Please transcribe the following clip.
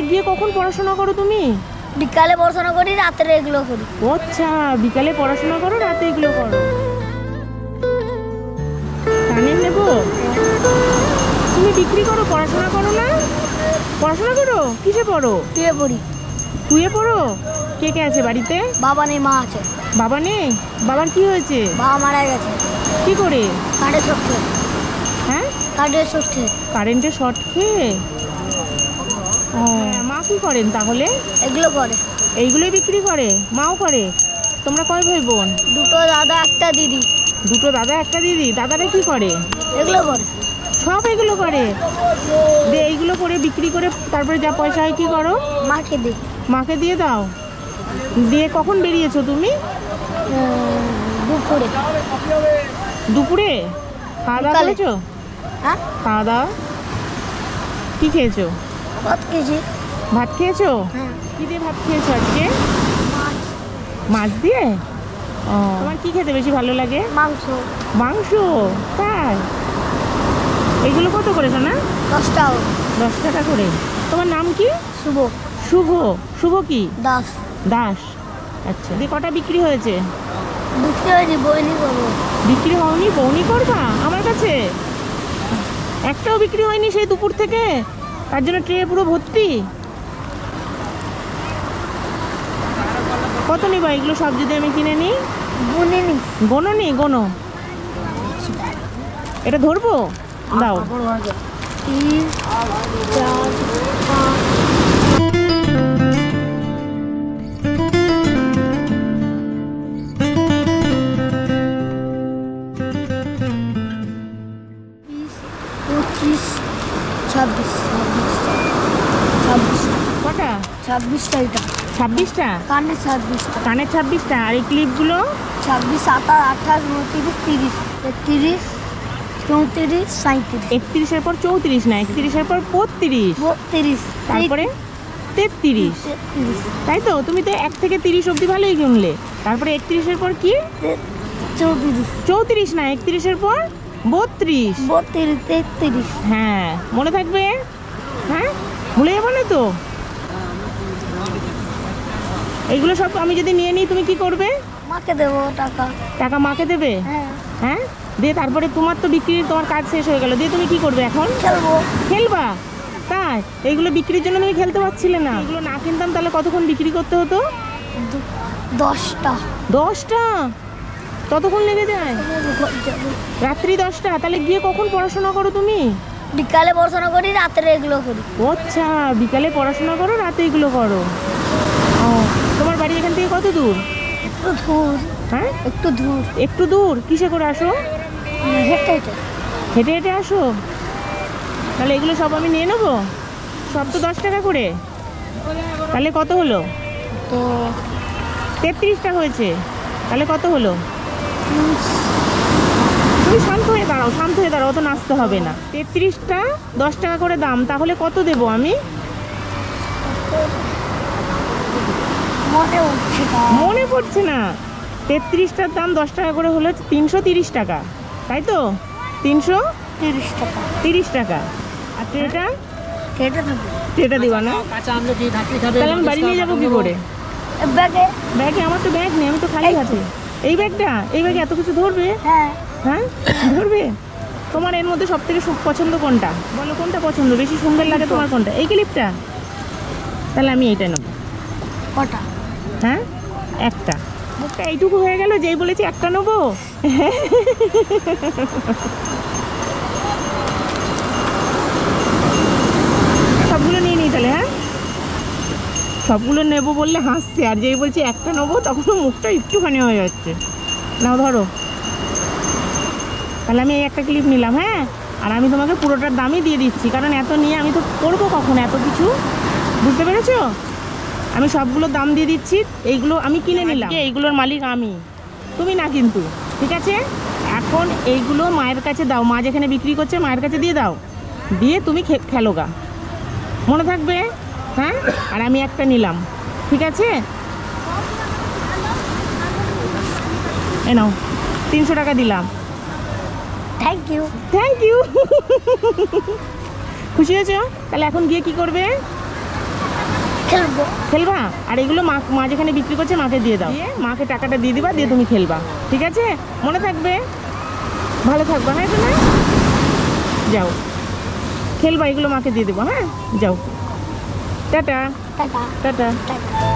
গিয়ে কখন পড়াশোনা করো তুমি? বিকালে পড়াশোনা করি, রাতে এগুলো করি। আচ্ছা, বিকালে পড়াশোনা করো, রাতে এগুলো করো। কানের নেবো? তুমি বিক্রি করো, পড়াশোনা করো না? পড়াশোনা করো? কিসে পড়ো? শুয়ে পড়ি। শুয়ে পড়ো? কে কে আছে বাড়িতে? বাবা নেই, মা আছে। বাবা নেই? বাবার কি হয়েছে? বাবা মারা গেছে। কি করে? কারেন্টের শর্ট খেয়ে। হ্যাঁ, কারেন্টের শর্ট খেয়ে। কারেন্টের শর্ট খেয়ে? ও, মা কি করেন তাহলে? এগুলো করে। এইগুলোই বিক্রি করে? মাও করে? তোমরা কয় ভাই বোন? দুটো দাদা, একটা দিদি। দুটো দাদা, একটা দিদি। দাদারা কি করে? এগুলো করে। সব এগুলো করে? দিয়ে এইগুলো করে বিক্রি করে তারপরে যা পয়সা হয় কি করো? মাকে দিই। মাকে দিয়ে দাও? দিয়ে কখন বেরিয়েছো তুমি? দুপুরে। দুপুরে খাওয়া দাওয়া করেছো? হ্যাঁ, খাওয়া দাওয়া কি খেয়েছো? ভাত খেয়েছি। ভাত খেয়েছো? হ্যাঁ। কি দিয়ে ভাত খেয়েছো আজকে? মাছ। মাছ দিয়ে? ও, তোমার কি খেতে বেশি ভালো লাগে? মাংস। মাংস? তাই? এগুলো কত করে না? 10 টাকা। 10 টাকা করে। তোমার নাম কি? শুভ। শুভ? শুভ কি? দাস। দাস। আচ্ছা, দিয়ে কটা বিক্রি হয়েছে? বিক্রি হয়নি, বইনি করবো। বিক্রি হয়নি? বউনি করবা আমার কাছে? একটাও বিক্রি হয়নি সেই দুপুর থেকে? তার জন্য ট্রে পুরো ভর্তি। কত নিবা এগুলো সব যদি আমি কিনে নিই? গুনিনি। গোনো নি? গোনো। এটা ধরবো? দাও। 3, 4, 5। কটা? 26টা এটা। 26টা? কানে 26টা। কানের 26টা। আর এই ক্লিপগুলো? 26, 27, 28, 29, 30, 31, 32, 33, 31-এর পর 34 না, 31-এর পর 32, 32, তারপরে 33। 33, তাই তো? তুমি তো 1 থেকে 30 অবধি ভালোই গুনলে। তারপরে 31-এর পর কি? 34, 34 না, 31-এর পর 32। 32, 33। হ্যাঁ, মনে থাকবে? হ্যাঁ, ভুলে যাবো না তো? এইগুলো সব আমি যদি নিয়ে নিই তুমি কি করবে? মাকে দেবো টাকা। টাকা মাকে দেবে? হ্যাঁ। হ্যাঁ, দিয়ে তারপরে তোমার তো বিক্রির তোমার কাজ শেষ হয়ে গেল, দিয়ে তুমি কি করবে এখন? খেলবো। খেলবা? তাই? এইগুলো বিক্রির জন্য তুমি খেলতে পারছিলে না? এগুলো না কিনতাম তাহলে কতক্ষণ বিক্রি করতে হতো? 10টা। 10টা? ততক্ষণ লেগে যায়? রাত্রি 10টা? তাহলে গিয়ে কখন পড়াশোনা করো তুমি? বিকালে পড়াশোনা করি, রাতে এগুলো করি। আচ্ছা, বিকালে পড়াশোনা করো, রাতে এগুলো করো। ও, তোমার বাড়ি এখান থেকে কত দূর? একটু দূর। হ্যাঁ, একটু দূর। একটু দূর? কিসে করে আসো? হেঁটে হেঁটে। হেঁটে হেঁটে আসো? তাহলে এগুলো সব আমি নিয়ে নেবো? সব তো 10 টাকা করে। তাহলে কত হলো? তো 33টা হয়েছে। তাহলে কত হলো? তুমি শান্ত হয়ে দাঁড়াও, শান্ত হয়ে দাঁড়াও, অত নাচতে হবে না। 33টা 10 টাকা করে দাম, তাহলে কত দেবো আমি? মনে পড়ছে না। 33টার দাম 10 টাকা করে হলো 330 টাকা, তাই তো? 330 টাকা। 30 টাকা। আর ট্রেটা? ট্রেটা দিবা না? তাহলে আমি বাড়ি নিয়ে যাবো কি করে? ব্যাগে। ব্যাগে? আমার তো ব্যাগ নেই, আমি তো খালি হাতে। এই ব্যাগটা? এই ব্যাগে এত কিছু ধরবে? হ্যাঁ। হ্যাঁ, ধরবে। তোমার এর মধ্যে সব থেকে পছন্দ কোনটা? বলো, কোনটা পছন্দ? বেশি সুন্দর লাগে তোমার কোনটা? এই ক্লিপটা? তাহলে আমি এইটা নেবো। কটা? হ্যাঁ, একটা। মুখটা এইটুকু হয়ে গেল, যেই বলেছি একটা নেবো। সবগুলো নিয়ে নিই তাহলে। হ্যাঁ, সবগুলো নেবো বললে হাসছে, আর যেই বলছি একটা নেবো তখন মুখটা একটুখানি হয়ে যাচ্ছে। নাও ধরো। তাহলে আমি এই একটা ক্লিপ নিলাম। হ্যাঁ, আর আমি তোমাকে পুরোটার দামই দিয়ে দিচ্ছি, কারণ এত নিয়ে আমি তো করবো কখন এত কিছু, বুঝতে পেরেছো? আমি সবগুলোর দাম দিয়ে দিচ্ছি। এইগুলো আমি কিনে নিলাম, এইগুলোর মালিক আমি, তুমি না কিন্তু। ঠিক আছে, এখন এইগুলো মায়ের কাছে দাও, মা যেখানে বিক্রি করছে মায়ের কাছে দিয়ে দাও, দিয়ে তুমি খেলো গা, মনে থাকবে? হ্যাঁ, আর আমি একটা নিলাম, ঠিক আছে? এ নাও, 300 টাকা দিলাম। Thank you. Thank you. খুশি হয়েছো? তাহলে এখন গিয়ে কি করবে? খেলবো। খেলবা? আর এগুলো মা যেখানে বিক্রি করছে মাকে দিয়ে দাও, দিয়ে মাকে টাকাটা দিয়ে দিবা, দিয়ে তুমি খেলবা, ঠিক আছে? মনে থাকবে, ভালো থাকবা, হ্যাঁ শোনা? যাও খেলবা, এগুলো মাকে দিয়ে দেবো, হ্যাঁ যাও, টাটা টাটা টাটা। টাটা।